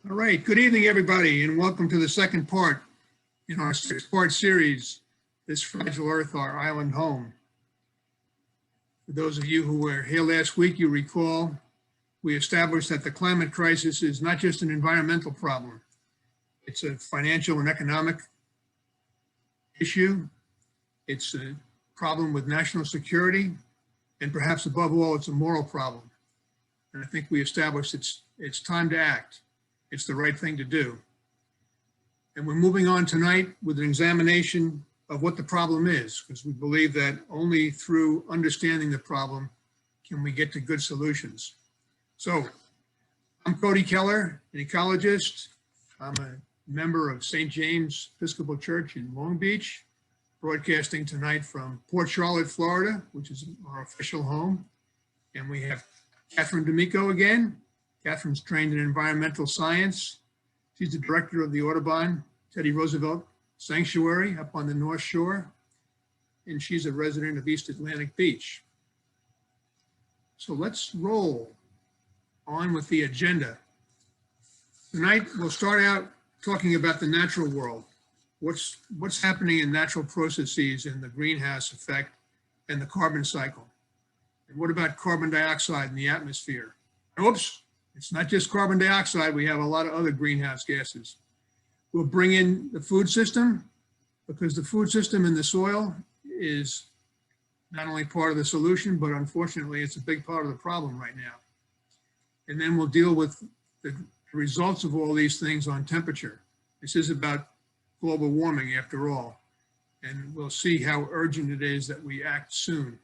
All right, good evening, everybody, and welcome to the second part in our six-part series, This Fragile Earth, Our Island Home. For those of you who were here last week, you recall we established that the climate crisis is not just an environmental problem. It's a financial and economic issue. It's a problem with national security, and perhaps above all, it's a moral problem. And I think we established it's time to act. It's the right thing to do. And we're moving on tonight with an examination of what the problem is, because we believe that only through understanding the problem can we get to good solutions. So I'm Coty Keller, an ecologist. I'm a member of St. James Episcopal Church in Long Beach, broadcasting tonight from Port Charlotte, Florida, which is our official home. And we have Catherine D'Amico again. Catherine's trained in environmental science. She's the director of the Audubon Teddy Roosevelt Sanctuary up on the North Shore, and she's a resident of East Atlantic Beach. So let's roll on with the agenda. Tonight, we'll start out talking about the natural world. What's happening in natural processes in the greenhouse effect and the carbon cycle? And what about carbon dioxide in the atmosphere? Oops. It's not just carbon dioxide, we have a lot of other greenhouse gases. We'll bring in the food system, because the food system in the soil is not only part of the solution, but unfortunately it's a big part of the problem right now. And then we'll deal with the results of all these things on temperature. This is about global warming after all, and we'll see how urgent it is that we act soon.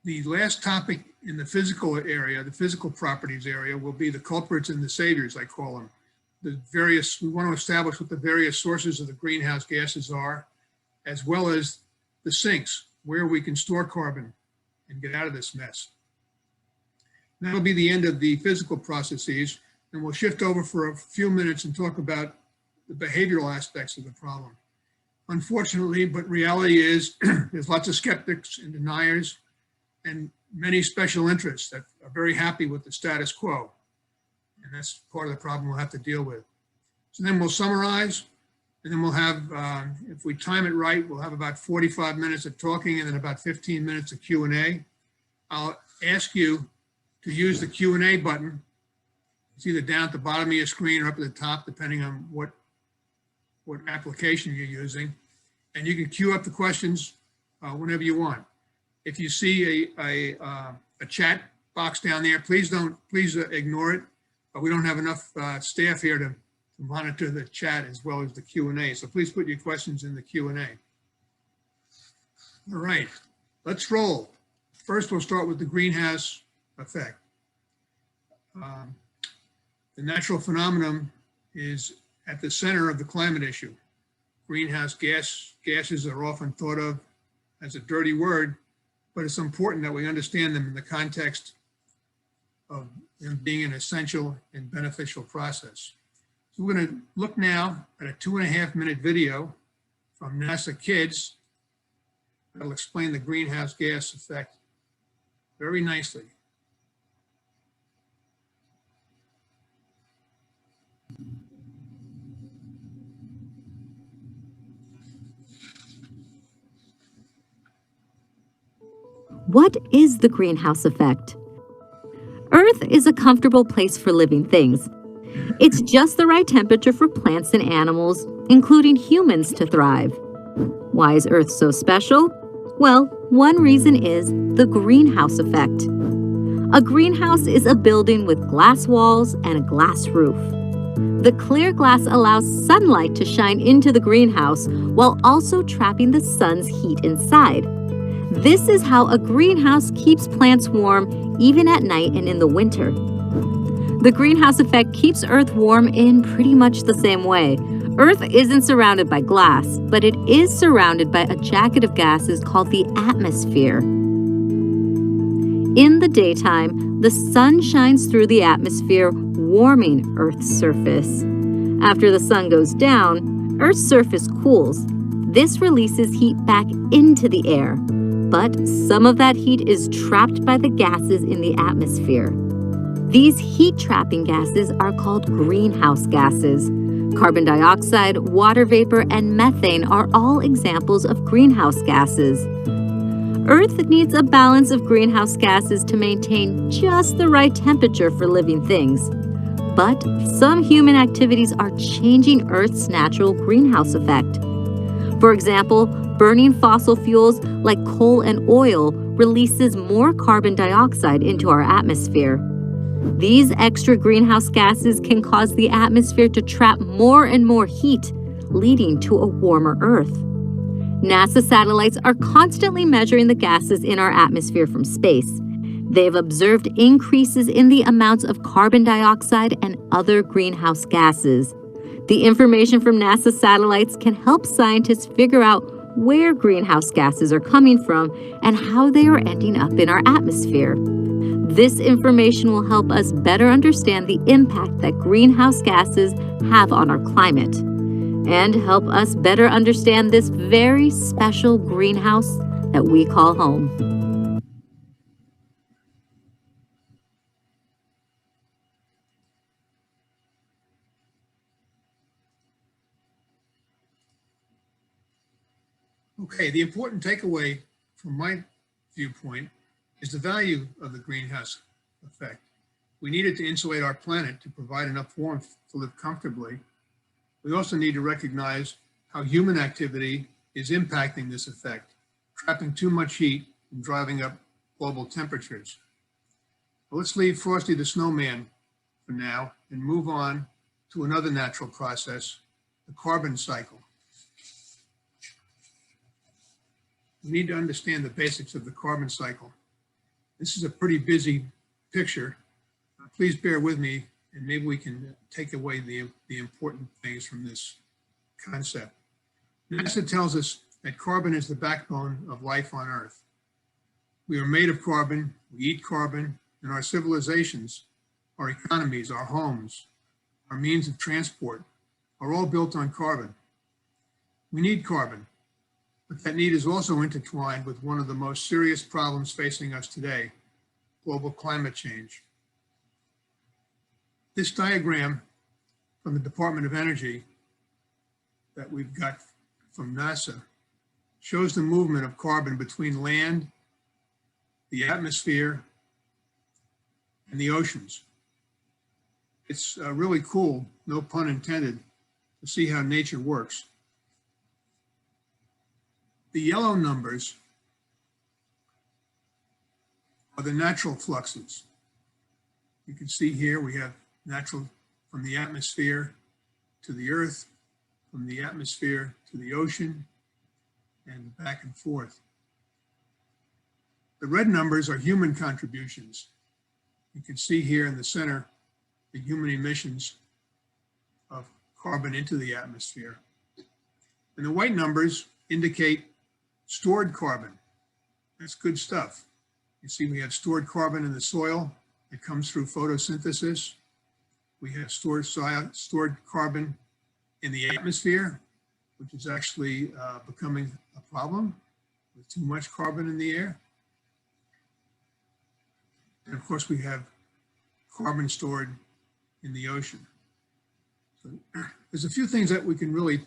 The last topic in the physical area, the physical properties area, will be the culprits and the saviors, I call them. We want to establish what the various sources of the greenhouse gases are, as well as the sinks, where we can store carbon and get out of this mess. That'll be the end of the physical processes, and we'll shift over for a few minutes and talk about the behavioral aspects of the problem. Unfortunately, but reality is, there's lots of skeptics and deniers, and many special interests that are very happy with the status quo. And that's part of the problem we'll have to deal with. So then we'll summarize, and then we'll have, if we time it right, we'll have about 45 minutes of talking and then about 15 minutes of Q&A. I'll ask you to use the Q&A button. It's either down at the bottom of your screen or up at the top, depending on what application you're using. And you can queue up the questions whenever you want. If you see a chat box down there, please ignore it. But we don't have enough staff here to monitor the chat as well as the Q&A. So please put your questions in the Q&A. All right, let's roll. First, we'll start with the greenhouse effect. The natural phenomenon is at the center of the climate issue. Greenhouse gases are often thought of as a dirty word, but it's important that we understand them in the context of them being an essential and beneficial process. So we're going to look now at a 2.5-minute video from NASA Kids that'll explain the greenhouse gas effect very nicely. What is the greenhouse effect? Earth is a comfortable place for living things. It's just the right temperature for plants and animals, including humans, to thrive. Why is Earth so special? Well, one reason is the greenhouse effect. A greenhouse is a building with glass walls and a glass roof. The clear glass allows sunlight to shine into the greenhouse while also trapping the sun's heat inside. This is how a greenhouse keeps plants warm even at night and in the winter. The greenhouse effect keeps Earth warm in pretty much the same way. Earth isn't surrounded by glass, but it is surrounded by a jacket of gases called the atmosphere. In the daytime, the sun shines through the atmosphere, warming Earth's surface. After the sun goes down, Earth's surface cools. This releases heat back into the air, but some of that heat is trapped by the gases in the atmosphere. These heat-trapping gases are called greenhouse gases. Carbon dioxide, water vapor, and methane are all examples of greenhouse gases. Earth needs a balance of greenhouse gases to maintain just the right temperature for living things. But some human activities are changing Earth's natural greenhouse effect. For example, burning fossil fuels like coal and oil releases more carbon dioxide into our atmosphere. These extra greenhouse gases can cause the atmosphere to trap more and more heat, leading to a warmer Earth. NASA satellites are constantly measuring the gases in our atmosphere from space. They've observed increases in the amounts of carbon dioxide and other greenhouse gases. The information from NASA satellites can help scientists figure out where greenhouse gases are coming from and how they are ending up in our atmosphere. This information will help us better understand the impact that greenhouse gases have on our climate, and help us better understand this very special greenhouse that we call home. Okay, the important takeaway from my viewpoint is the value of the greenhouse effect. We need it to insulate our planet to provide enough warmth to live comfortably. We also need to recognize how human activity is impacting this effect, trapping too much heat and driving up global temperatures. But let's leave Frosty the Snowman for now and move on to another natural process, the carbon cycle. We need to understand the basics of the carbon cycle. This is a pretty busy picture. Please bear with me, and maybe we can take away the important things from this concept. NASA tells us that carbon is the backbone of life on Earth. We are made of carbon, we eat carbon, and our civilizations, our economies, our homes, our means of transport are all built on carbon. We need carbon, but that need is also intertwined with one of the most serious problems facing us today, global climate change. This diagram from the Department of Energy that we've got from NASA shows the movement of carbon between land, the atmosphere, and the oceans. It's really cool, no pun intended, to see how nature works. The yellow numbers are the natural fluxes. You can see here we have natural from the atmosphere to the earth, from the atmosphere to the ocean, and back and forth. The red numbers are human contributions. You can see here in the center the human emissions of carbon into the atmosphere. And the white numbers indicate stored carbon. That's good stuff. You see we have stored carbon in the soil that comes through photosynthesis. We have stored carbon in the atmosphere, which is actually becoming a problem with too much carbon in the air. And of course, we have carbon stored in the ocean. So there's a few things that we can really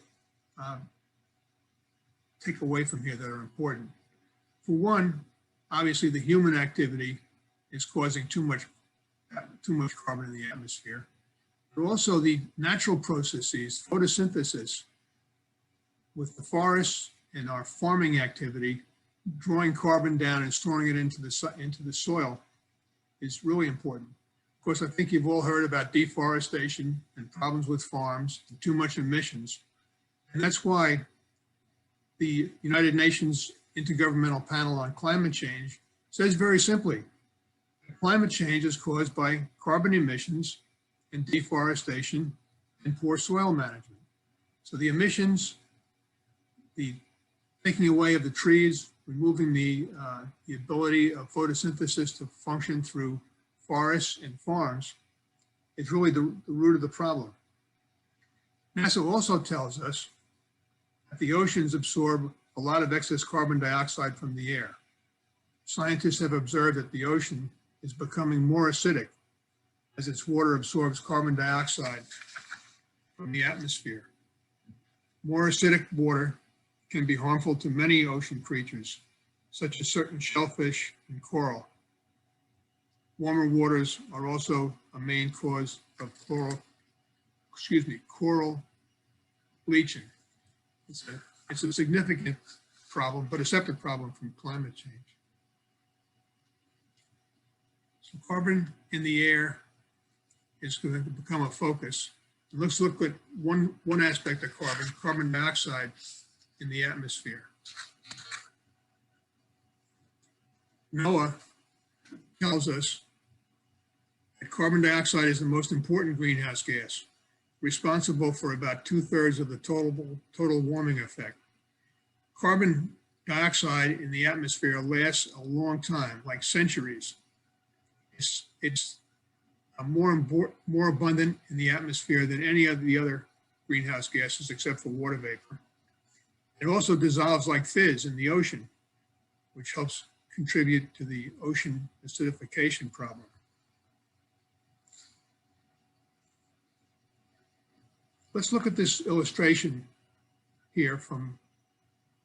take away from here that are important. For one, obviously the human activity is causing too much carbon in the atmosphere. But also the natural processes, photosynthesis, with the forests and our farming activity, drawing carbon down and storing it into the soil is really important. Of course, I think you've all heard about deforestation and problems with farms and too much emissions. And that's why the United Nations Intergovernmental Panel on Climate Change says very simply, climate change is caused by carbon emissions and deforestation and poor soil management. So the emissions, the taking away of the trees, removing the ability of photosynthesis to function through forests and farms is really the root of the problem. NASA also tells us that the oceans absorb a lot of excess carbon dioxide from the air. Scientists have observed that the ocean is becoming more acidic as its water absorbs carbon dioxide from the atmosphere. More acidic water can be harmful to many ocean creatures, such as certain shellfish and coral. Warmer waters are also a main cause of coral bleaching. It's a significant problem, but a separate problem from climate change. So carbon in the air is going to become a focus. And let's look at one aspect of carbon dioxide in the atmosphere. NOAA tells us that carbon dioxide is the most important greenhouse gas, responsible for about 2/3 of the total warming effect. Carbon dioxide in the atmosphere lasts a long time, like centuries. It's more abundant in the atmosphere than any of the other greenhouse gases except for water vapor. It also dissolves like fizz in the ocean, which helps contribute to the ocean acidification problem. Let's look at this illustration here from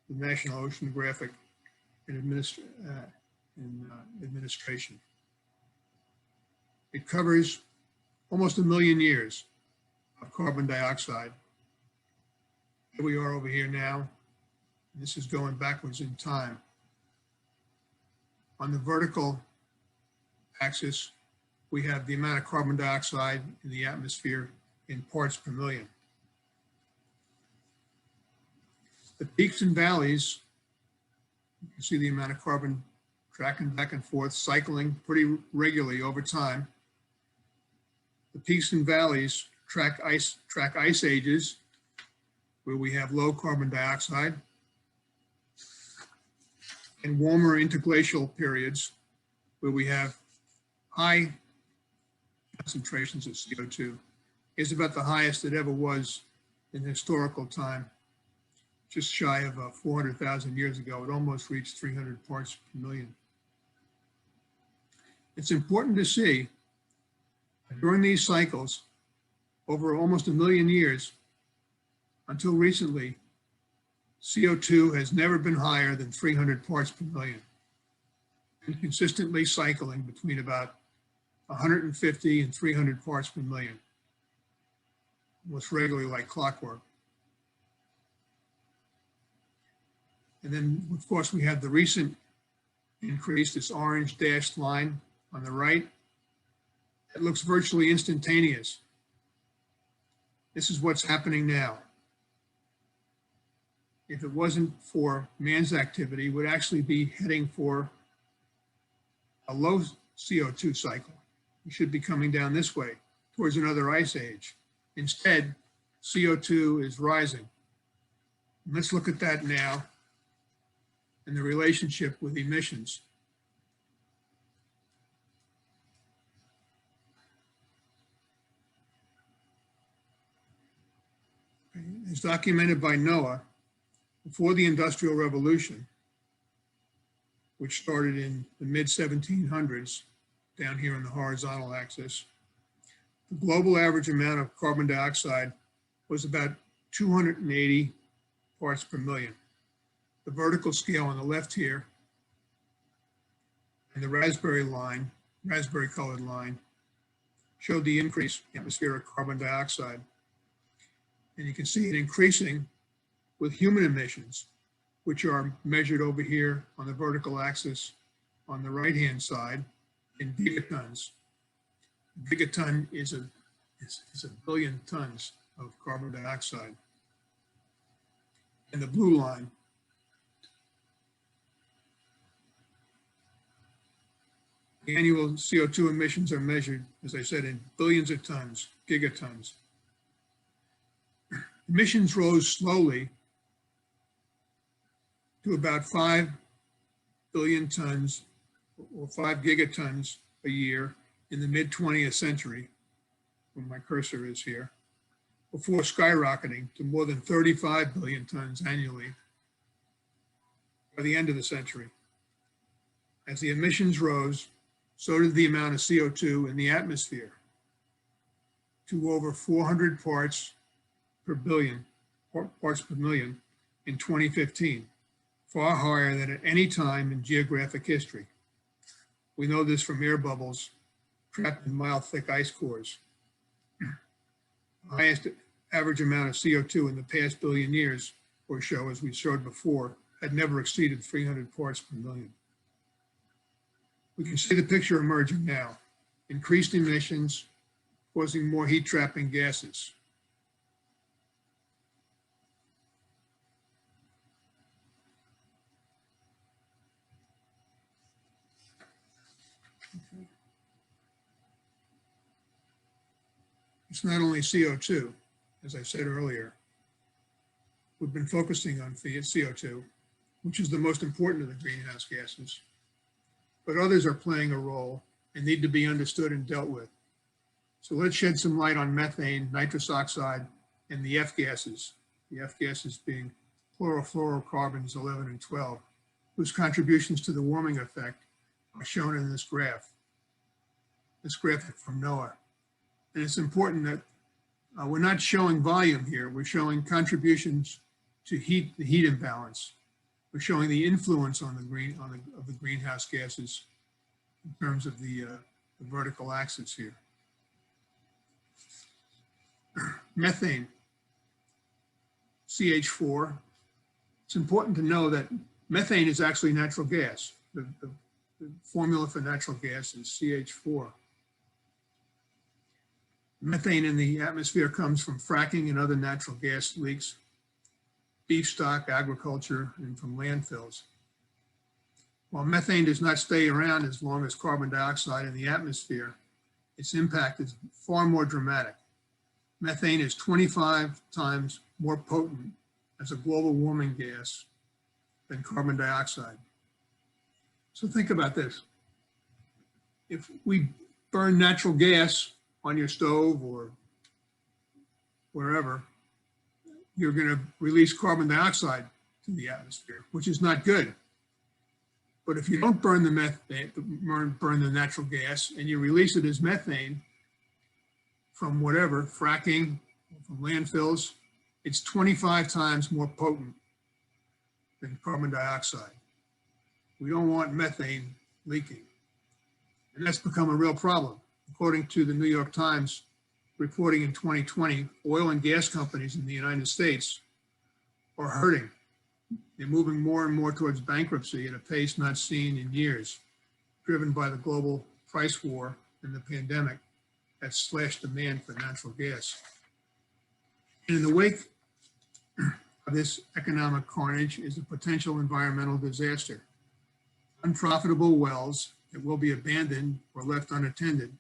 the National Oceanographic and Administration. It covers almost 1 million years of carbon dioxide. Here we are over here now. This is going backwards in time. On the vertical axis, we have the amount of carbon dioxide in the atmosphere in parts per million. The peaks and valleys, you can see the amount of carbon tracking back and forth, cycling pretty regularly over time. The peaks and valleys track ice ages, where we have low carbon dioxide, and warmer interglacial periods, where we have high concentrations of CO2. Is about the highest it ever was in historical time. Just shy of 400,000 years ago, it almost reached 300 parts per million. It's important to see that during these cycles, over almost 1 million years, until recently, CO2 has never been higher than 300 parts per million, and consistently cycling between about 150 and 300 parts per million, almost regularly like clockwork. And then, of course, we have the recent increase, this orange dashed line on the right. It looks virtually instantaneous. This is what's happening now. If it wasn't for man's activity, it would actually be heading for a low CO2 cycle. We should be coming down this way towards another ice age. Instead, CO2 is rising. And let's look at that now and the relationship with emissions. As documented by NOAA, before the Industrial Revolution, which started in the mid-1700s, down here on the horizontal axis, the global average amount of carbon dioxide was about 280 parts per million. The vertical scale on the left here, and the raspberry colored line, showed the increase in atmospheric carbon dioxide. And you can see it increasing with human emissions, which are measured over here on the vertical axis on the right-hand side in gigatons. A gigaton is a billion tons of carbon dioxide. And the blue line the annual CO2 emissions are measured, as I said, in billions of tons, gigatons. Emissions rose slowly to about 5 billion tons or 5 gigatons a year in the mid-20th century, where my cursor is here, before skyrocketing to more than 35 billion tons annually by the end of the century. As the emissions rose, so did the amount of CO2 in the atmosphere. to over 400 parts per billion, parts per million in 2015, far higher than at any time in geographic history. We know this from air bubbles trapped in mile thick ice cores. The highest average amount of CO2 in the past billion years or so, as we showed before, had never exceeded 300 parts per million. We can see the picture emerging now. Increased emissions causing more heat trapping gases. It's not only CO2, as I said earlier. We've been focusing on CO2, which is the most important of the greenhouse gases, but others are playing a role and need to be understood and dealt with. So let's shed some light on methane, nitrous oxide, and the F gases. The F gases being chlorofluorocarbons 11 and 12, whose contributions to the warming effect are shown in this graphic from NOAA. And it's important that we're not showing volume here. We're showing contributions to the heat imbalance. We're showing the influence on of the greenhouse gases in terms of the vertical axis here. Methane, CH4. It's important to know that methane is actually natural gas. The formula for natural gas is CH4. Methane in the atmosphere comes from fracking and other natural gas leaks, beef stock, agriculture, and from landfills. While methane does not stay around as long as carbon dioxide in the atmosphere, its impact is far more dramatic. Methane is 25 times more potent as a global warming gas than carbon dioxide. So think about this. If we burn natural gas on your stove or wherever, you're going to release carbon dioxide to the atmosphere, which is not good. But if you don't burn the methane, burn the natural gas, and you release it as methane from whatever, fracking, from landfills, it's 25 times more potent than carbon dioxide. We don't want methane leaking. And that's become a real problem. According to the New York Times reporting in 2020, oil and gas companies in the United States are hurting. They're moving more and more towards bankruptcy at a pace not seen in years, driven by the global price war and the pandemic that slashed demand for natural gas. And in the wake of this economic carnage is a potential environmental disaster. Unprofitable wells that will be abandoned or left unattended,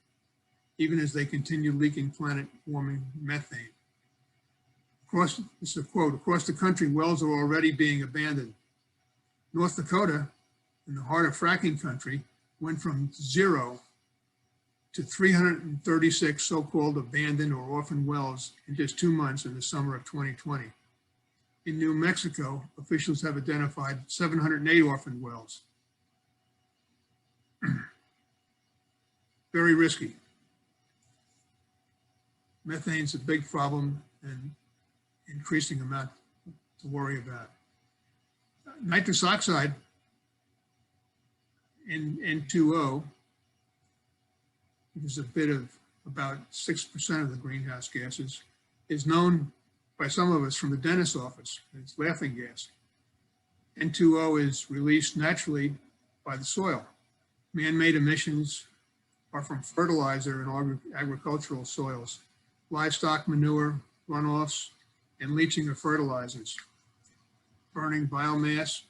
even as they continue leaking planet-warming methane. This is a quote, across the country, wells are already being abandoned. North Dakota, in the heart of fracking country, went from 0 to 336 so-called abandoned or orphaned wells in just 2 months in the summer of 2020. In New Mexico, officials have identified 708 orphaned wells. Very risky. Methane's a big problem and increasing amount to worry about. Nitrous oxide, N2O, which is a bit of about 6% of the greenhouse gases, is known by some of us from the dentist's office. It's laughing gas. N2O is released naturally by the soil. Man-made emissions are from fertilizer and agricultural soils, livestock manure, runoffs, and leaching of fertilizers, burning biomass,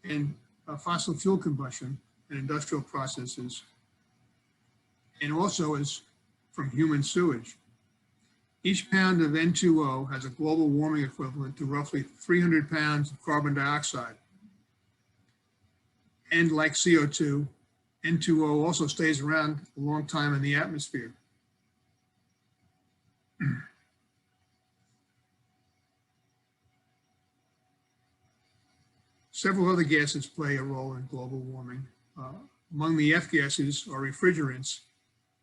and fossil fuel combustion and industrial processes, and also is from human sewage. Each pound of N2O has a global warming equivalent to roughly 300 pounds of carbon dioxide. And like CO2, N2O also stays around a long time in the atmosphere. Several other gases play a role in global warming. Among the F gases are refrigerants,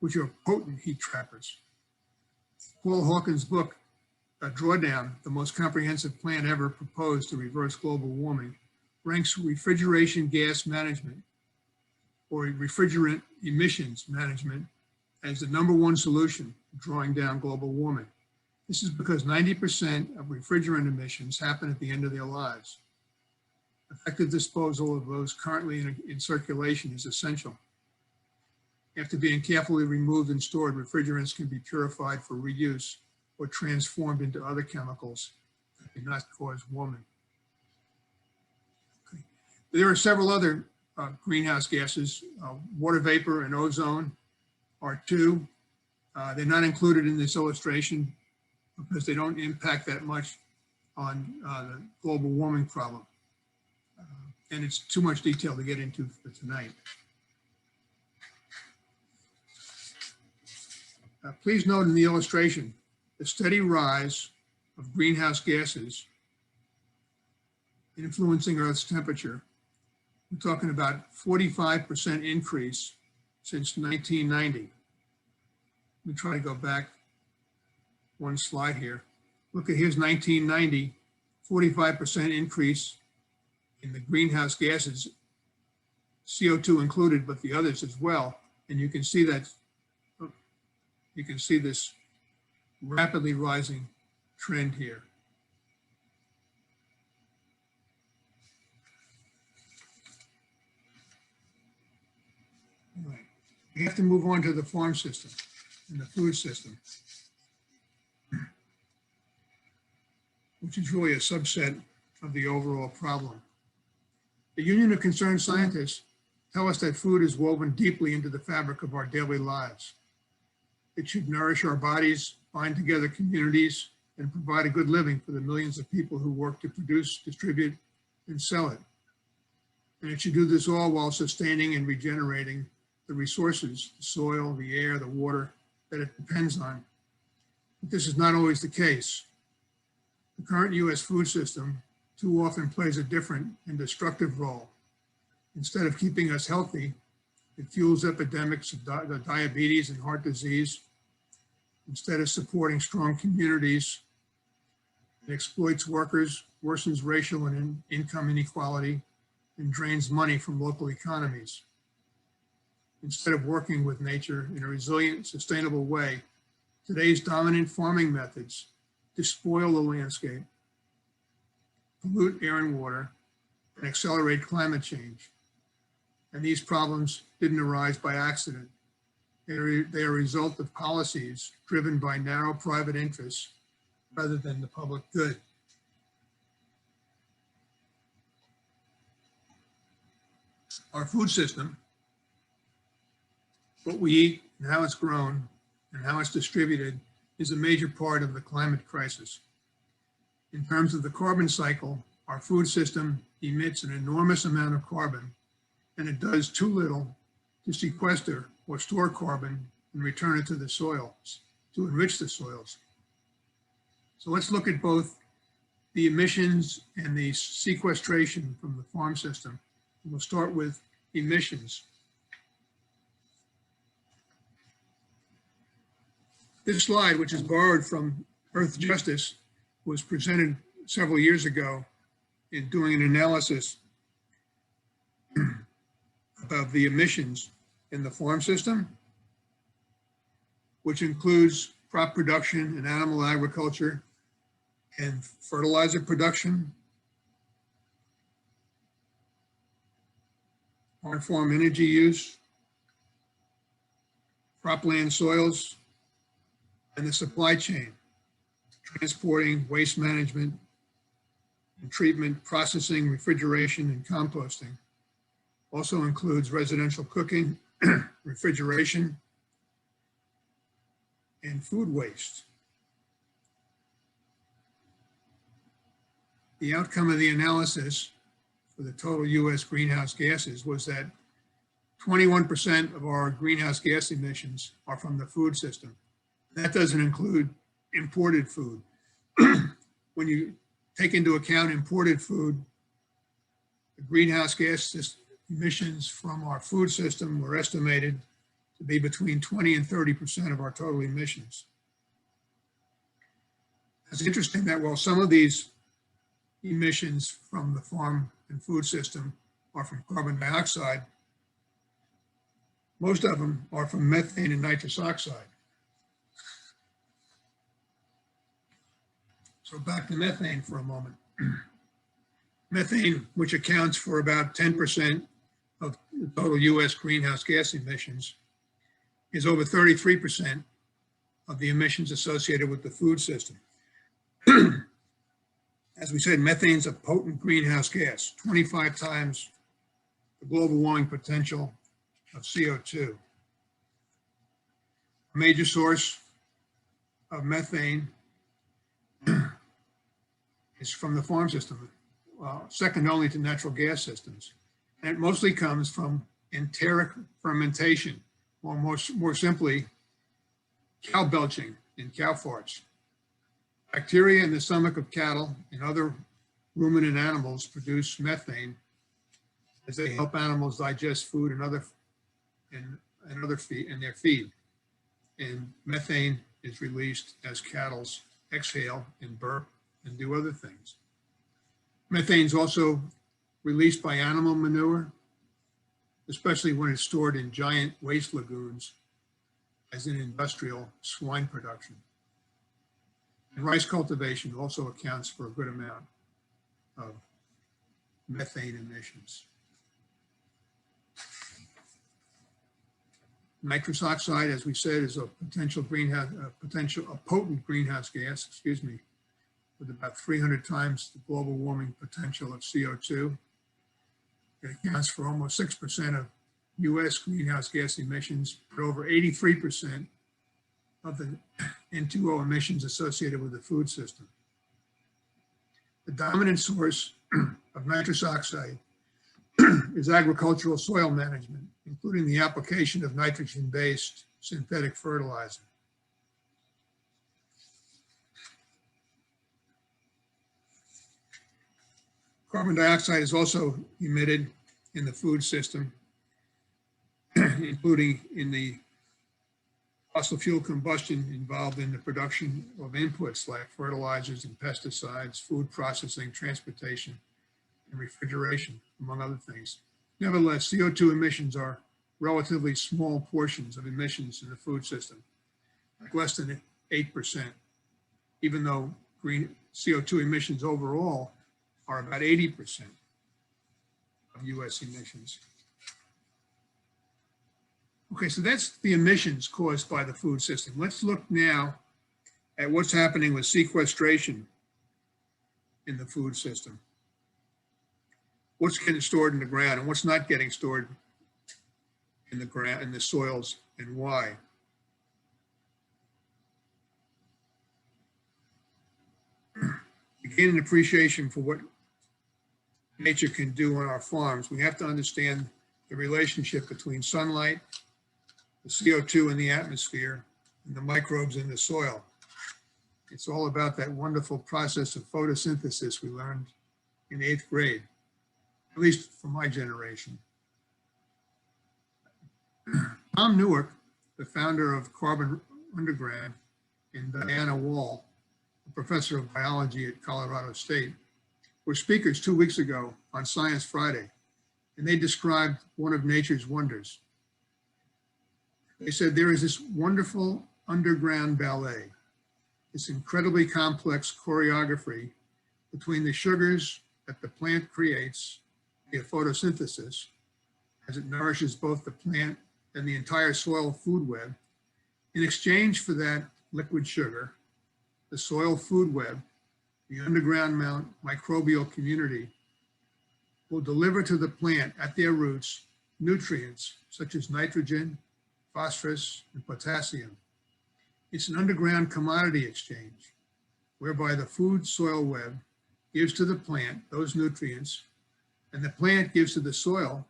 which are potent heat trappers. Paul Hawken's book, Drawdown, the most comprehensive plan ever proposed to reverse global warming, ranks refrigeration gas management or refrigerant emissions management as the #1 solution to drawing down global warming. This is because 90% of refrigerant emissions happen at the end of their lives. Effective disposal of those currently in circulation is essential. After being carefully removed and stored, refrigerants can be purified for reuse or transformed into other chemicals that do not cause warming. Okay. There are several other greenhouse gases. Water vapor and ozone are two. They're not included in this illustration because they don't impact that much on the global warming problem. And it's too much detail to get into for tonight. Please note in the illustration, the steady rise of greenhouse gases influencing Earth's temperature. We're talking about 45% increase since 1990. Let me try to go back one slide here. Look at here's 1990, 45% increase in the greenhouse gases, CO2 included, but the others as well. And you can see that, you can see this rapidly rising trend here. All right. We have to move on to the farm system and the food system, which is really a subset of the overall problem. The Union of Concerned Scientists tell us that food is woven deeply into the fabric of our daily lives. It should nourish our bodies, bind together communities, and provide a good living for the millions of people who work to produce, distribute, and sell it. And it should do this all while sustaining and regenerating the resources, the soil, the air, the water that it depends on. But this is not always the case. The current US food system too often plays a different and destructive role. Instead of keeping us healthy, it fuels epidemics of diabetes and heart disease. Instead of supporting strong communities, it exploits workers, worsens racial and income inequality, and drains money from local economies. Instead of working with nature in a resilient, sustainable way, today's dominant farming methods despoil the landscape, pollute air and water, and accelerate climate change. And these problems didn't arise by accident. They are a result of policies driven by narrow private interests rather than the public good. Our food system, what we eat and how it's grown and how it's distributed, is a major part of the climate crisis. In terms of the carbon cycle, our food system emits an enormous amount of carbon, and it does too little to sequester or store carbon and return it to the soils, to enrich the soils. So let's look at both the emissions and the sequestration from the farm system. We'll start with emissions. This slide, which is borrowed from Earth Justice, was presented several years ago in doing an analysis about the emissions in the farm system, which includes crop production and animal agriculture and fertilizer production, on-farm energy use, cropland soils, and the supply chain, transporting, waste management, and treatment, processing, refrigeration, and composting. Also includes residential cooking, refrigeration, and food waste. The outcome of the analysis for the total US greenhouse gases was that 21% of our greenhouse gas emissions are from the food system. That doesn't include imported food. When you take into account imported food, the greenhouse gas emissions from our food system were estimated to be between 20 and 30% of our total emissions. It's interesting that while some of these emissions from the farm and food system are from carbon dioxide, most of them are from methane and nitrous oxide. So back to methane for a moment. Methane, which accounts for about 10% of the total US greenhouse gas emissions, is over 33% of the emissions associated with the food system. As we said, methane is a potent greenhouse gas, 25 times the global warming potential of CO2. A major source of methane is from the farm system, second only to natural gas systems. And it mostly comes from enteric fermentation, or more simply, cow belching in cow farts. Bacteria in the stomach of cattle and other ruminant animals produce methane as they help animals digest food and their feed. And methane is released as cattle exhale and burp and do other things. Methane is also released by animal manure, especially when it's stored in giant waste lagoons, as in industrial swine production. And rice cultivation also accounts for a good amount of methane emissions. Nitrous oxide, as we said, is a potent greenhouse gas, with about 300 times the global warming potential of CO2. It accounts for almost 6% of US greenhouse gas emissions, but over 83% of the N2O emissions associated with the food system. The dominant source of nitrous oxide is agricultural soil management, including the application of nitrogen-based synthetic fertilizer. Carbon dioxide is also emitted in the food system, including in the fossil fuel combustion involved in the production of inputs like fertilizers and pesticides, food processing, transportation, and refrigeration, among other things. Nevertheless, CO2 emissions are relatively small portions of emissions in the food system, like less than 8%, even though CO2 emissions overall are about 80% of US emissions. Okay, so that's the emissions caused by the food system. Let's look now at what's happening with sequestration in the food system. What's getting stored in the ground and what's not getting stored in the ground, in the soils, and why. To gain an appreciation for what nature can do on our farms, we have to understand the relationship between sunlight, the CO2 in the atmosphere, and the microbes in the soil. It's all about that wonderful process of photosynthesis we learned in 8th grade, at least for my generation. Tom Newark, the founder of Carbon Underground, and Diana Wall, a professor of biology at Colorado State, were speakers 2 weeks ago on Science Friday, and they described one of nature's wonders. They said there is this wonderful underground ballet, this incredibly complex choreography between the sugars that the plant creates via photosynthesis, as it nourishes both the plant and the entire soil food web. In exchange for that liquid sugar, the soil food web, the underground microbial community, will deliver to the plant at their roots nutrients such as nitrogen, phosphorus, and potassium. It's an underground commodity exchange whereby the food soil web gives to the plant those nutrients, and the plant gives to the soil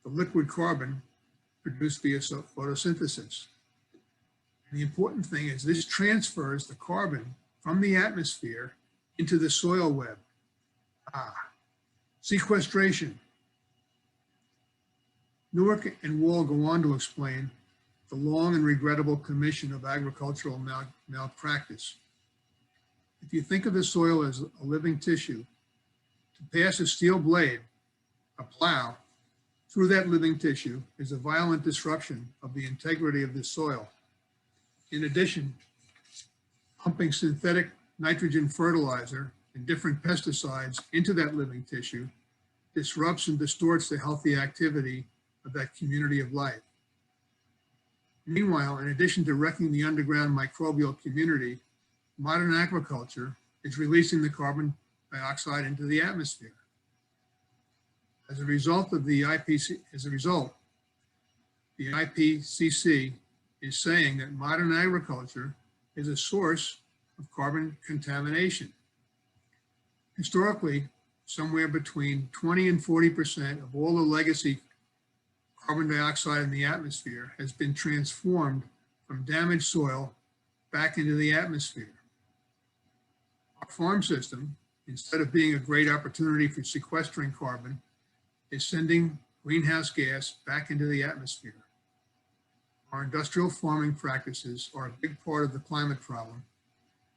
the liquid carbon produced via photosynthesis. And the important thing is this transfers the carbon from the atmosphere into the soil web. Sequestration. Newark and Wall go on to explain the long and regrettable commission of agricultural malpractice If you think of the soil as a living tissue, to pass a steel blade, a plow, through that living tissue is a violent disruption of the integrity of the soil. In addition, pumping synthetic nitrogen fertilizer and different pesticides into that living tissue disrupts and distorts the healthy activity of that community of life. Meanwhile, in addition to wrecking the underground microbial community, modern agriculture is releasing the carbon dioxide into the atmosphere. As a result, the IPCC is saying that modern agriculture is a source of carbon contamination. Historically, somewhere between 20 and 40% of all the legacy carbon dioxide in the atmosphere has been transformed from damaged soil back into the atmosphere. Our farm system, instead of being a great opportunity for sequestering carbon, is sending greenhouse gas back into the atmosphere. Our industrial farming practices are a big part of the climate problem,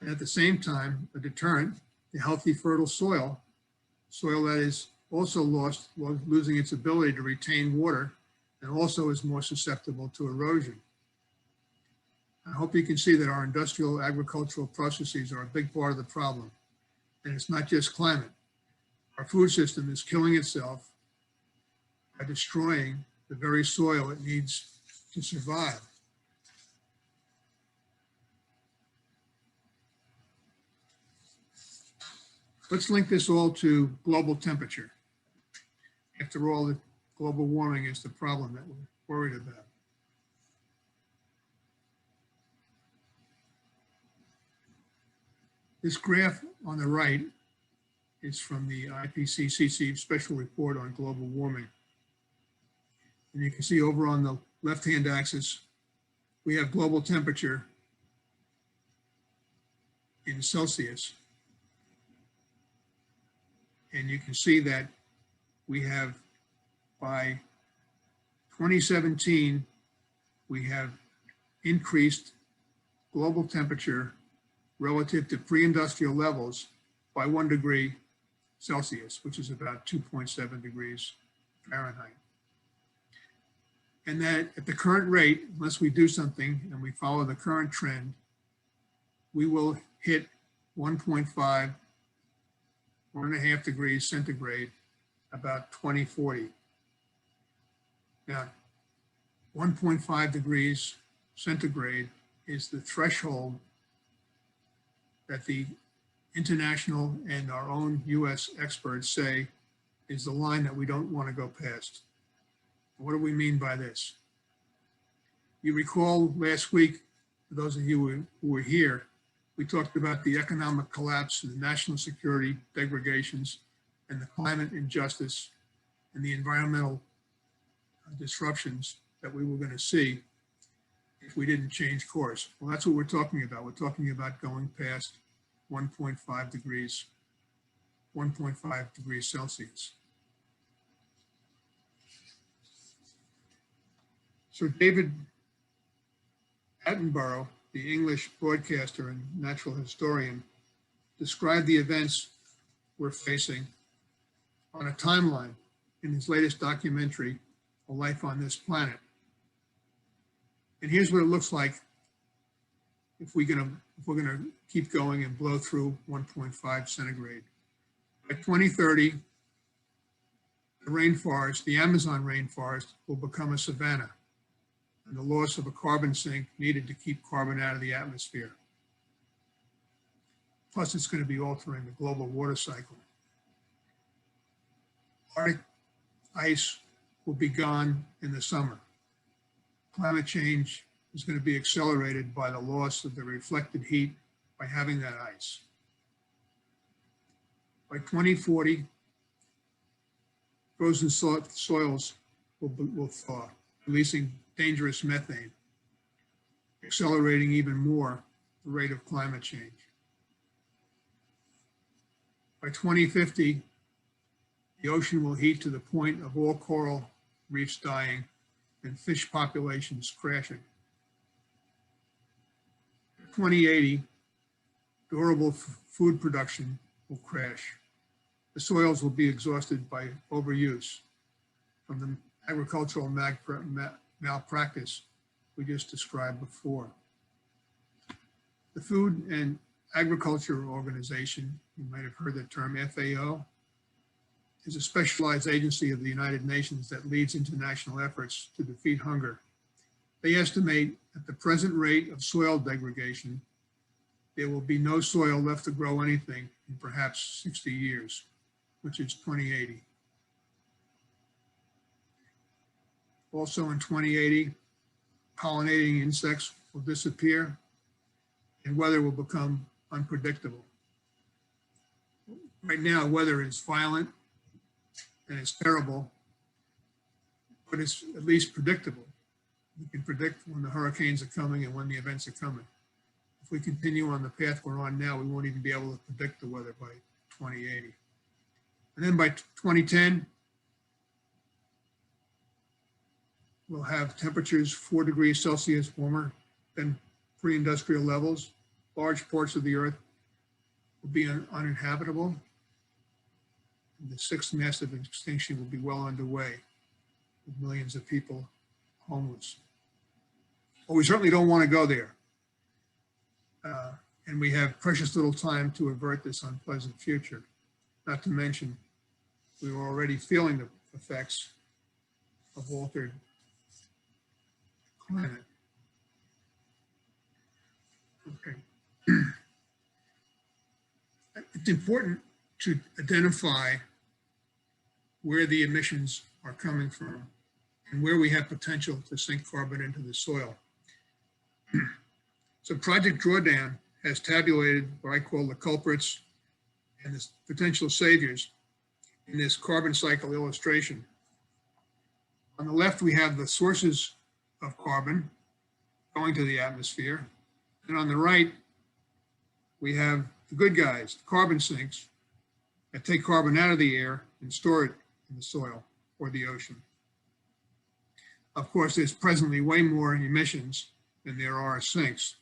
and at the same time, a deterrent to healthy, fertile soil that is also losing its ability to retain water and also is more susceptible to erosion. I hope you can see that our industrial agricultural processes are a big part of the problem. And it's not just climate. Our food system is killing itself by destroying the very soil it needs to survive. Let's link this all to global temperature. After all, global warming is the problem that we're worried about. This graph on the right is from the IPCC Special Report on Global Warming. And you can see over on the left-hand axis, we have global temperature in Celsius. And you can see that we have, by 2017, we have increased global temperature relative to pre-industrial levels by 1 degree Celsius, which is about 2.7 degrees Fahrenheit. And that at the current rate, unless we do something and we follow the current trend, we will hit 1.5, 1.5 degrees centigrade about 2040. Now, 1.5 degrees centigrade is the threshold that the international and our own US experts say is the line that we don't want to go past. What do we mean by this? You recall last week, for those of you who were here, we talked about the economic collapse and the national security degradations and the climate injustice and the environmental disruptions that we were going to see if we didn't change course. Well, that's what we're talking about. We're talking about going past 1.5 degrees Celsius. So David Attenborough, the English broadcaster and natural historian, described the events we're facing on a timeline in his latest documentary, A Life on This Planet. And here's what it looks like if we're gonna keep going and blow through 1.5 centigrade. By 2030, the rainforest, the Amazon rainforest, will become a savanna, and the loss of a carbon sink needed to keep carbon out of the atmosphere. Plus, it's going to be altering the global water cycle. Arctic ice will be gone in the summer. Climate change is going to be accelerated by the loss of the reflected heat by having that ice. By 2040, frozen soils will thaw, releasing dangerous methane, accelerating even more the rate of climate change. By 2050, the ocean will heat to the point of all coral reefs dying and fish populations crashing. By 2080, durable food production will crash. The soils will be exhausted by overuse from the agricultural malpractice we just described before. The Food and Agriculture Organization, you might have heard the term FAO, is a specialized agency of the United Nations that leads international efforts to defeat hunger. They estimate at the present rate of soil degradation, there will be no soil left to grow anything in perhaps 60 years, which is 2080. Also in 2080, pollinating insects will disappear and weather will become unpredictable. Right now, weather is violent and it's terrible, but it's at least predictable. We can predict when the hurricanes are coming and when the events are coming. If we continue on the path we're on now, we won't even be able to predict the weather by 2080. And then by 2010, we'll have temperatures 4 degrees Celsius warmer than pre-industrial levels. Large parts of the earth will be uninhabitable. And the 6th massive extinction will be well underway, with millions of people homeless. Well, we certainly don't want to go there. And we have precious little time to avert this unpleasant future. Not to mention, we were already feeling the effects of altered climate. Okay. It's important to identify where the emissions are coming from and where we have potential to sink carbon into the soil. So Project Drawdown has tabulated what I call the culprits and the potential saviors in this carbon cycle illustration. On the left, we have the sources of carbon going to the atmosphere. And on the right, we have the good guys, the carbon sinks, that take carbon out of the air and store it in the soil or the ocean. Of course, there's presently way more emissions than there are sinks.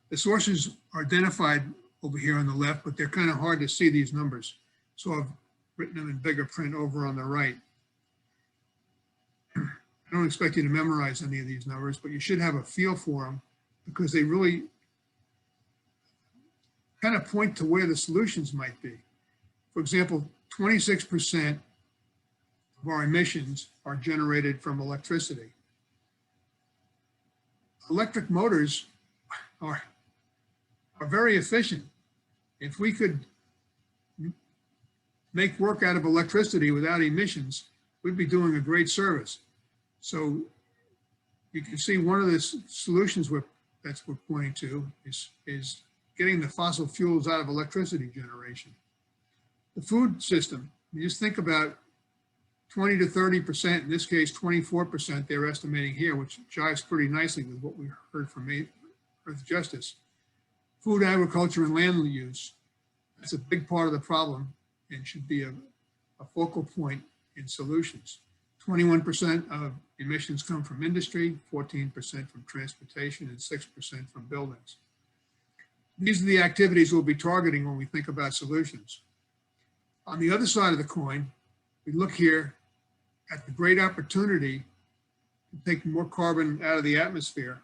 The sources are identified over here on the left, but they're kind of hard to see these numbers. So I've written them in bigger print over on the right. I don't expect you to memorize any of these numbers, but you should have a feel for them because they really kind of point to where the solutions might be. For example, 26% of our emissions are generated from electricity. Electric motors are very efficient. If we could make work out of electricity without emissions, we'd be doing a great service. So you can see one of the solutions we're pointing to is getting the fossil fuels out of electricity generation. The food system, you just think about 20 to 30%, in this case 24% they're estimating here, which jives pretty nicely with what we heard from Earth Justice. Food, agriculture, and land use, that's a big part of the problem and should be a focal point in solutions. 21% of emissions come from industry, 14% from transportation, and 6% from buildings. These are the activities we'll be targeting when we think about solutions. On the other side of the coin, we look here at the great opportunity to take more carbon out of the atmosphere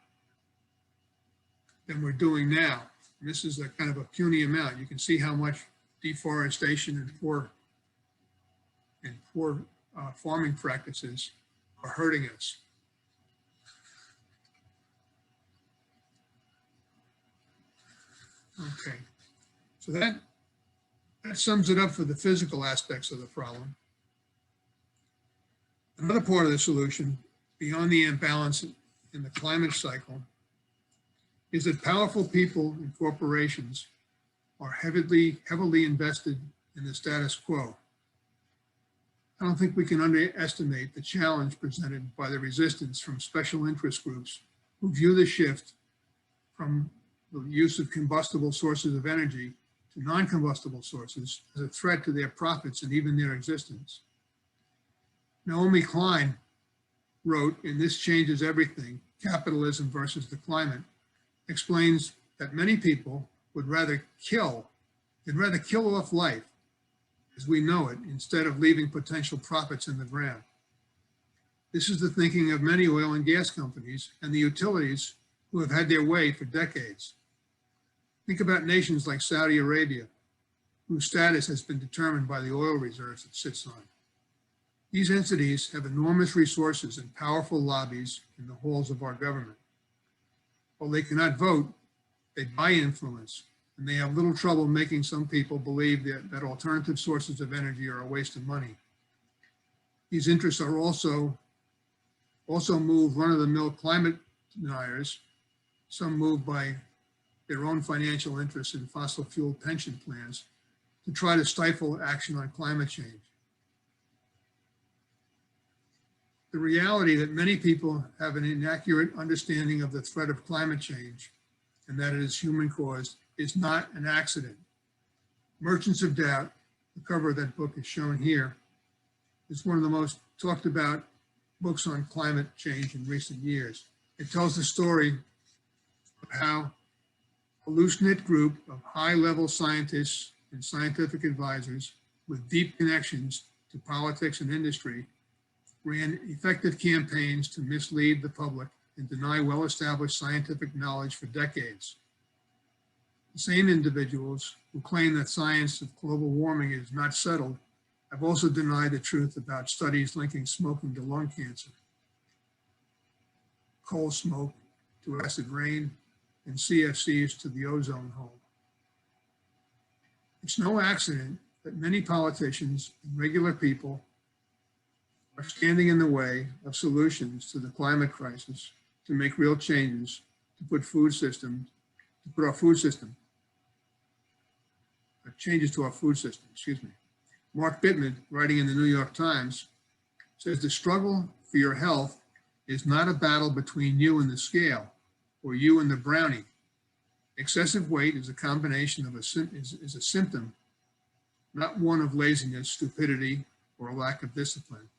than we're doing now. And this is a kind of a puny amount. You can see how much deforestation and poor farming practices are hurting us. Okay, so that sums it up for the physical aspects of the problem. Another part of the solution, beyond the imbalance in the climate cycle, is that powerful people and corporations are heavily invested in the status quo. I don't think we can underestimate the challenge presented by the resistance from special interest groups who view the shift from the use of combustible sources of energy to non-combustible sources as a threat to their profits and even their existence. Naomi Klein wrote in This Changes Everything, Capitalism versus the Climate, explains that many people would rather kill, they'd rather kill off life as we know it instead of leaving potential profits in the ground. This is the thinking of many oil and gas companies and the utilities who have had their way for decades. Think about nations like Saudi Arabia, whose status has been determined by the oil reserves it sits on. These entities have enormous resources and powerful lobbies in the halls of our government. While they cannot vote, they buy influence, and they have little trouble making some people believe that alternative sources of energy are a waste of money. These interests are also move run-of-the-mill climate deniers, some moved by their own financial interests in fossil fuel pension plans, to try to stifle action on climate change. The reality that many people have an inaccurate understanding of the threat of climate change and that it is human caused is not an accident. Merchants of Doubt, the cover of that book is shown here, is one of the most talked about books on climate change in recent years. It tells the story of how a loose-knit group of high-level scientists and scientific advisors with deep connections to politics and industry ran effective campaigns to mislead the public and deny well-established scientific knowledge for decades. The same individuals who claim that science of global warming is not settled have also denied the truth about studies linking smoking to lung cancer, coal smoke to acid rain, and CFCs to the ozone hole. It's no accident that many politicians and regular people are standing in the way of solutions to the climate crisis to make real changes to put our food system, changes to our food system, excuse me. Mark Bittman, writing in the New York Times, says the struggle for your health is not a battle between you and the scale or you and the brownie. Excessive weight is a combination of is a symptom, not one of laziness, stupidity, or a lack of discipline,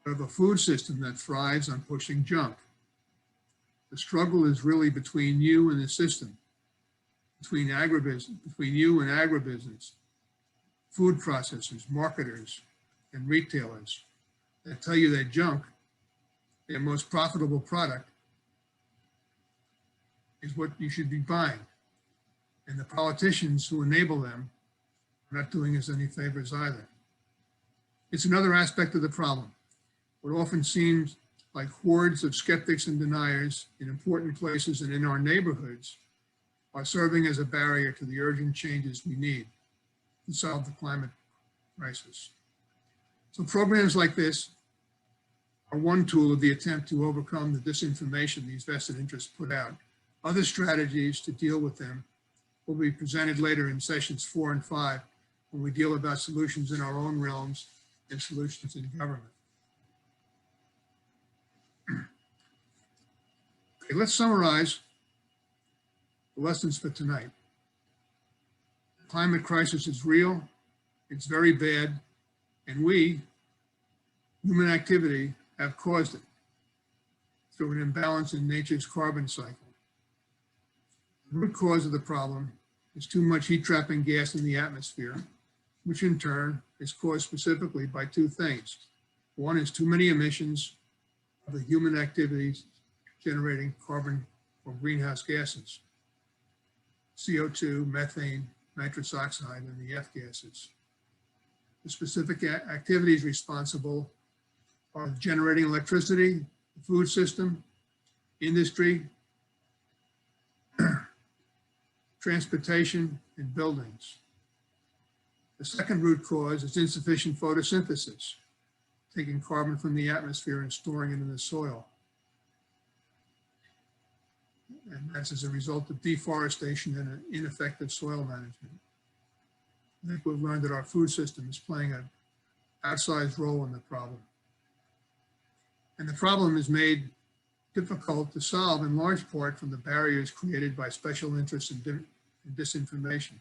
but of a food system that thrives on pushing junk. The struggle is really between you and the system, between you and agribusiness, food processors, marketers, and retailers that tell you that junk, their most profitable product, is what you should be buying. And the politicians who enable them are not doing us any favors either. It's another aspect of the problem. What often seems like hordes of skeptics and deniers in important places and in our neighborhoods are serving as a barrier to the urgent changes we need to solve the climate crisis. So programs like this are one tool of the attempt to overcome the disinformation these vested interests put out. Other strategies to deal with them will be presented later in sessions 4 and 5 when we deal about solutions in our own realms and solutions in government. Okay, let's summarize the lessons for tonight. The climate crisis is real, it's very bad, and we, human activity, have caused it through an imbalance in nature's carbon cycle. The root cause of the problem is too much heat-trapping gas in the atmosphere, which in turn is caused specifically by two things. One is too many emissions of the human activities generating carbon or greenhouse gases, CO2, methane, nitrous oxide, and the F gases. The specific activities responsible are generating electricity, the food system, industry, transportation, and buildings. The second root cause is insufficient photosynthesis, taking carbon from the atmosphere and storing it in the soil. And that's as a result of deforestation and ineffective soil management. I think we've learned that our food system is playing an outsized role in the problem. And the problem is made difficult to solve in large part from the barriers created by special interests and disinformation.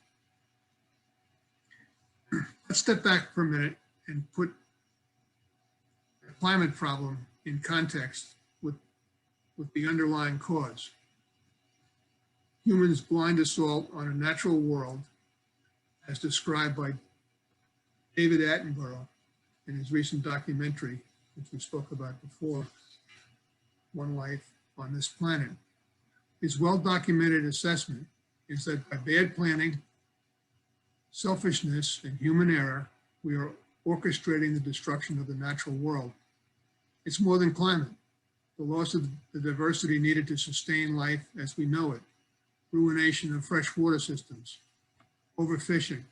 Let's step back for a minute and put the climate problem in context with the underlying cause. humans' blind assault on a natural world, as described by David Attenborough in his recent documentary, which we spoke about before, One Life on This Planet. His well-documented assessment is that by bad planning, selfishness, and human error, we are orchestrating the destruction of the natural world. It's more than climate. The loss of the diversity needed to sustain life as we know it, ruination of freshwater systems, overfishing.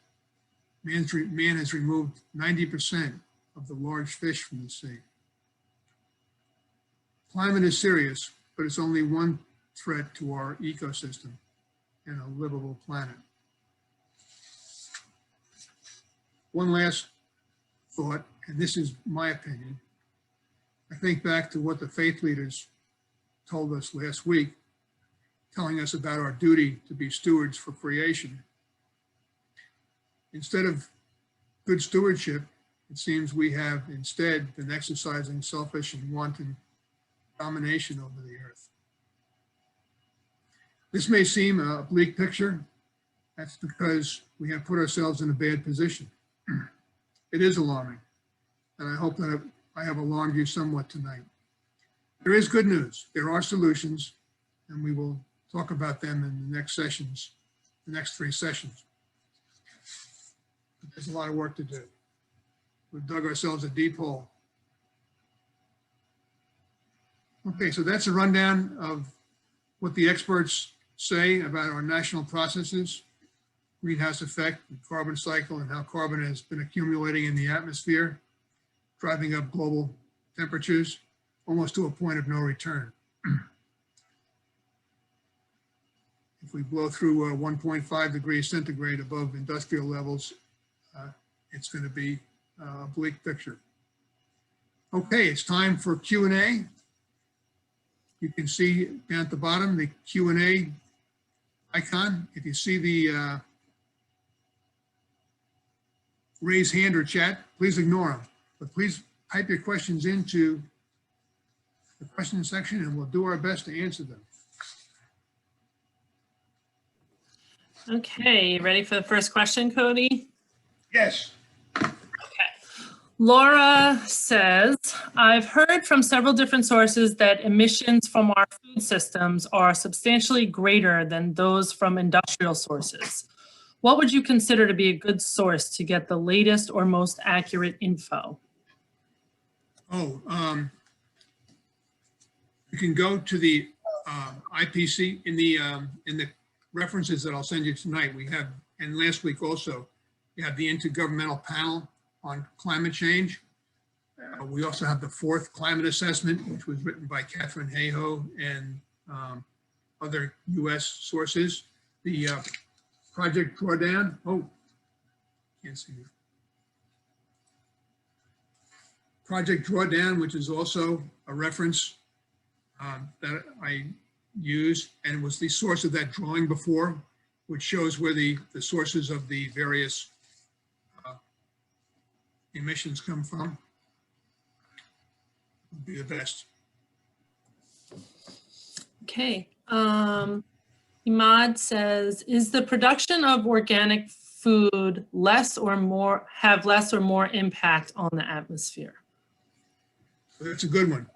Man has removed 90% of the large fish from the sea. Climate is serious, but it's only one threat to our ecosystem and a livable planet. One last thought, and this is my opinion. I think back to what the faith leaders told us last week, telling us about our duty to be stewards for creation. Instead of good stewardship, it seems we have instead been exercising selfish and wanton domination over the earth. This may seem a bleak picture. That's because we have put ourselves in a bad position. It is alarming, and I hope that I have alarmed you somewhat tonight. There is good news. There are solutions, and we will talk about them in the next sessions, the next 3 sessions. But there's a lot of work to do. We've dug ourselves a deep hole. Okay, so that's a rundown of what the experts say about our national processes, greenhouse effect, the carbon cycle, and how carbon has been accumulating in the atmosphere, driving up global temperatures almost to a point of no return. If we blow through 1.5 degrees centigrade above industrial levels, it's going to be a bleak picture. Okay, it's time for Q&A. You can see down at the bottom the Q&A icon. If you see the raise hand or chat, please ignore them. But please type your questions into the question section and we'll do our best to answer them. Okay, ready for the first question, Coty? Yes. Laura says, I've heard from several different sources that emissions from our food systems are substantially greater than those from industrial sources. What would you consider to be a good source to get the latest or most accurate info? Oh, you can go to the IPC in the references that I'll send you tonight. We have, and last week also, we have the Intergovernmental Panel on Climate Change. We also have the 4th Climate Assessment, which was written by Catherine Hayhoe and other US sources. The Project Drawdown, can't see it. Project Drawdown, which is also a reference that I use, and was the source of that drawing before, which shows where the sources of the various emissions come from, would be the best. Okay. Imad says, is the production of organic food have less or more impact on the atmosphere? That's a good one.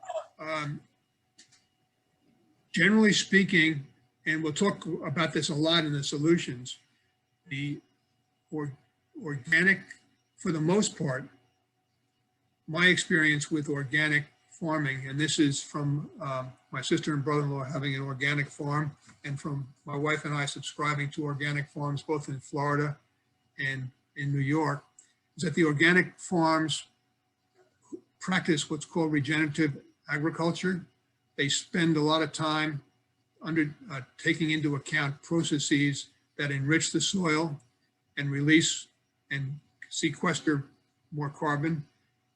Generally speaking, and we'll talk about this a lot in the solutions, the organic, for the most part, my experience with organic farming, and this is from my sister and brother-in-law having an organic farm, and from my wife and I subscribing to organic farms both in Florida and in New York, is that the organic farms practice what's called regenerative agriculture. They spend a lot of time taking into account processes that enrich the soil and release and sequester more carbon.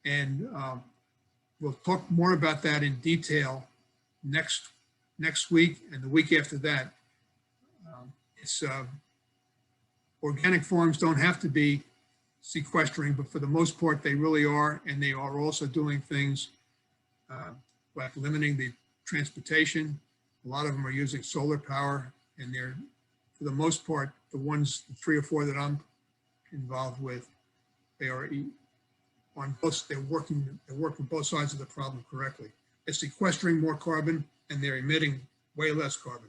And we'll talk more about that in detail next week and the week after that. Organic farms don't have to be sequestering, but for the most part, they really are. And they are also doing things like limiting the transportation. A lot of them are using solar power, and they're for the most part, the ones, the 3 or 4 that I'm involved with, they are on both, they're working both sides of the problem correctly. They're sequestering more carbon and they're emitting way less carbon.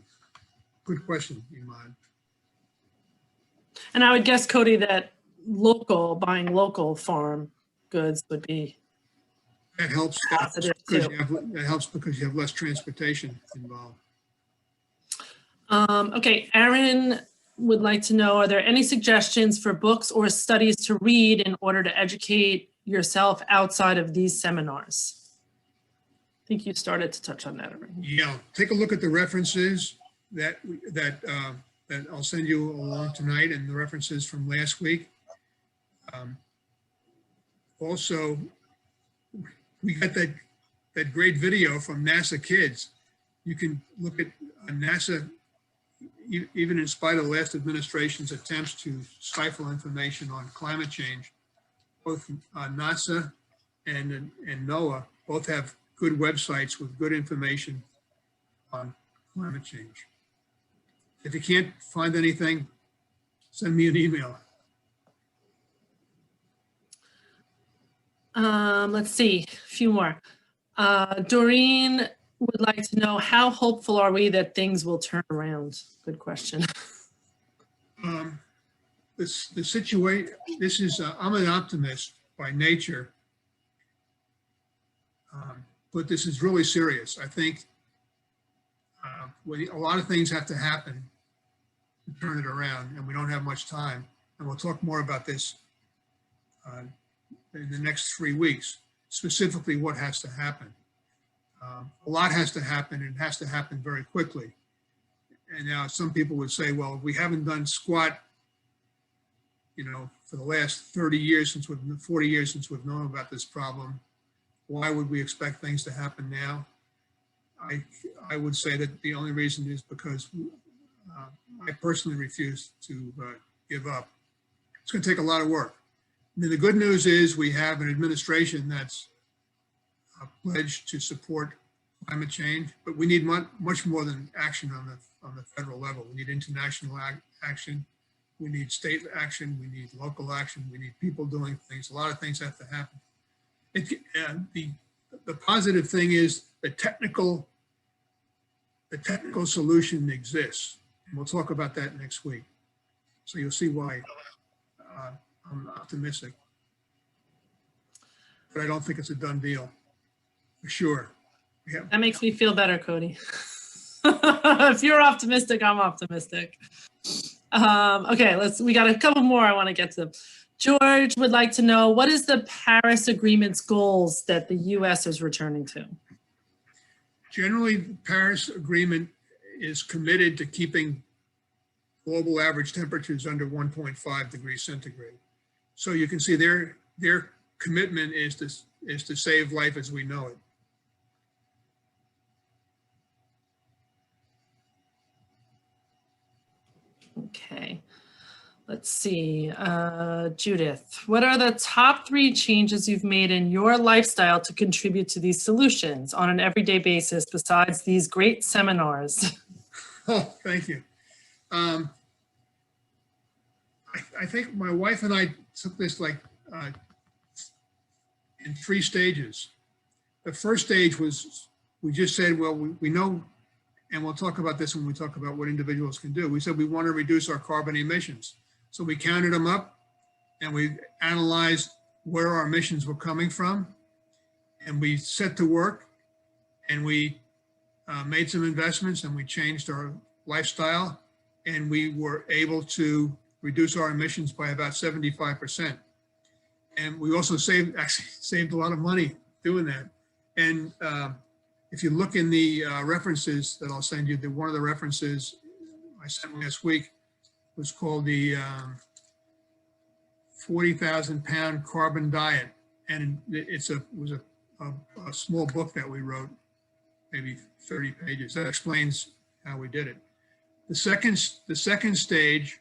Good question, Iman. And I would guess, Coty, that buying local farm goods would be That helps. positive Because too. that helps because you have less transportation involved. Okay, Aaron would like to know, are there any suggestions for books or studies to read in order to educate yourself outside of these seminars? I think you started to touch on that already. Yeah, take a look at the references that I'll send you along tonight, and the references from last week. Also, we got that great video from NASA Kids. You can look at NASA, even in spite of the last administration's attempts to stifle information on climate change. Both NASA and NOAA both have good websites with good information on climate change. If you can't find anything, send me an email. Let's see, a few more. Doreen would like to know, how hopeful are we that things will turn around? Good question. The situation, this is, I'm an optimist by nature, but this is really serious. I think a lot of things have to happen to turn it around, and we don't have much time. And we'll talk more about this in the next 3 weeks, specifically what has to happen. A lot has to happen, and it has to happen very quickly. And now some people would say, well, we haven't done squat, for the last 30 years, 40 years since we've known about this problem. Why would we expect things to happen now? I would say that the only reason is because I personally refuse to give up. It's going to take a lot of work. I mean, the good news is we have an administration that's pledged to support climate change, but we need much more than action on the federal level. We need international action. We need state action. We need local action. We need people doing things. A lot of things have to happen. The positive thing is the technical solution exists. And we'll talk about that next week. So you'll see why I'm optimistic. But I don't think it's a done deal, for sure. That makes me feel better, Coty. If you're optimistic, I'm optimistic. Okay, we got a couple more I want to get to. George would like to know, what is the Paris Agreement's goals that the US is returning to? Generally, the Paris Agreement is committed to keeping global average temperatures under 1.5 degrees centigrade. So you can see their commitment is to save life as we know it. Okay, let's see. Judith, what are the top 3 changes you've made in your lifestyle to contribute to these solutions on an everyday basis besides these great seminars? Oh, thank you. I think my wife and I took this in 3 stages. The first stage was, we just said, well, we know, and we'll talk about this when we talk about what individuals can do. We said we want to reduce our carbon emissions. So we counted them up and we analyzed where our emissions were coming from. And we set to work and we made some investments and we changed our lifestyle, and we were able to reduce our emissions by about 75%. And we also saved a lot of money doing that. And if you look in the references that I'll send you, one of the references I sent last week was called the 40,000 pound carbon diet. And it was a small book that we wrote, maybe 30 pages, that explains how we did it. The second stage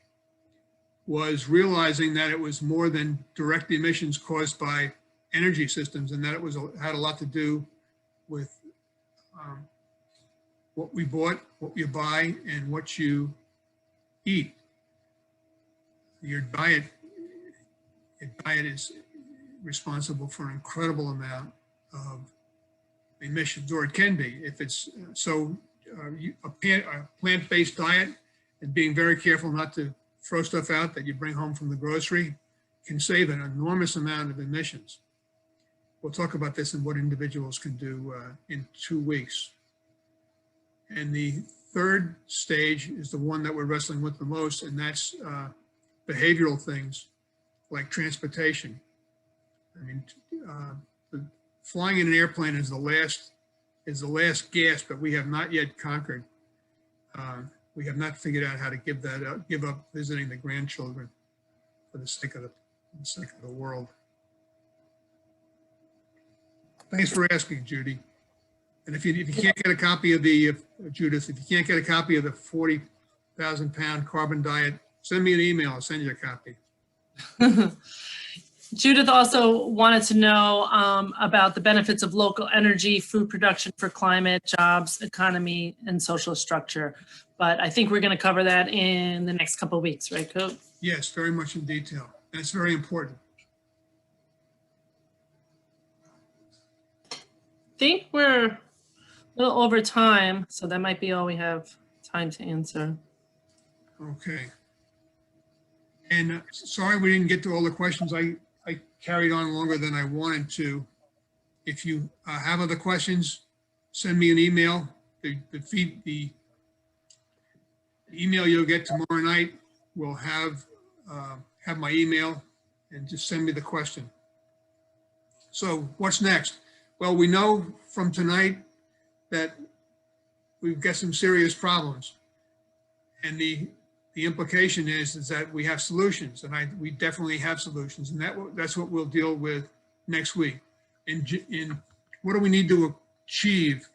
was realizing that it was more than direct emissions caused by energy systems, and that it had a lot to do with what we bought, what you buy, and what you eat. Your diet is responsible for an incredible amount of emissions, or it can be if it's a plant-based diet and being very careful not to throw stuff out that you bring home from the grocery can save an enormous amount of emissions. We'll talk about this and what individuals can do in 2 weeks. And the third stage is the one that we're wrestling with the most, and that's behavioral things like transportation. I mean, flying in an airplane is the last gasp that we have not yet conquered. We have not figured out how to give up visiting the grandchildren for the sake of the world. Thanks for asking, Judy. And if you can't get a copy of Judith, if you can't get a copy of the 40,000-pound carbon diet, send me an email. I'll send you a copy. Judith also wanted to know about the benefits of local energy, food production for climate, jobs, economy, and social structure. But I think we're going to cover that in the next couple of weeks, right, Cote? Yes, very much in detail. That's very important. I think we're a little over time, so that might be all we have time to answer. Okay. And sorry we didn't get to all the questions. I carried on longer than I wanted to. If you have other questions, send me an email. The email you'll get tomorrow night will have my email, and just send me the question. So what's next? Well, we know from tonight that we've got some serious problems, and the implication is that we have solutions, and we definitely have solutions, and that's what we'll deal with next week. In what do we need to achieve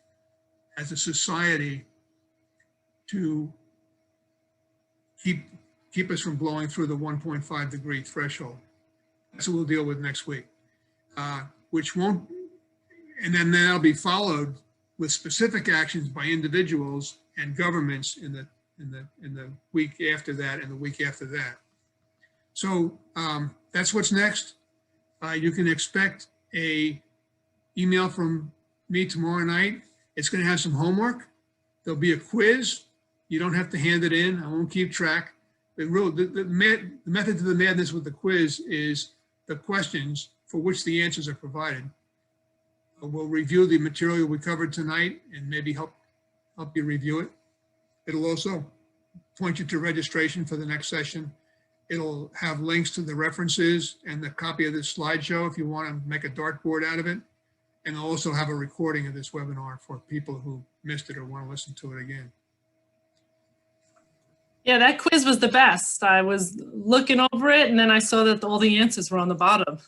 as a society to keep us from blowing through the 1.5 degree threshold? That's what we'll deal with next week, which won't, and then that'll be followed with specific actions by individuals and governments in the week after that and the week after that. So that's what's next. You can expect a email from me tomorrow night. It's going to have some homework. There'll be a quiz. You don't have to hand it in. I won't keep track. The method to the madness with the quiz is the questions for which the answers are provided. We'll review the material we covered tonight and maybe help you review it. It'll also point you to registration for the next session. It'll have links to the references and the copy of this slideshow if you want to make a dartboard out of it. And I'll also have a recording of this webinar for people who missed it or want to listen to it again. Yeah, that quiz was the best. I was looking over it, and then I saw that all the answers were on the bottom.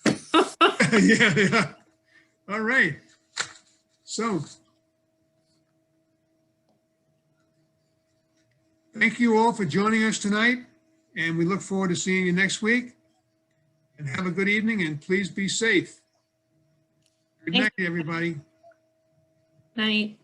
Yeah. All right. So, thank you all for joining us tonight, and we look forward to seeing you next week. And have a good evening, and please be safe. Good night, everybody. Night.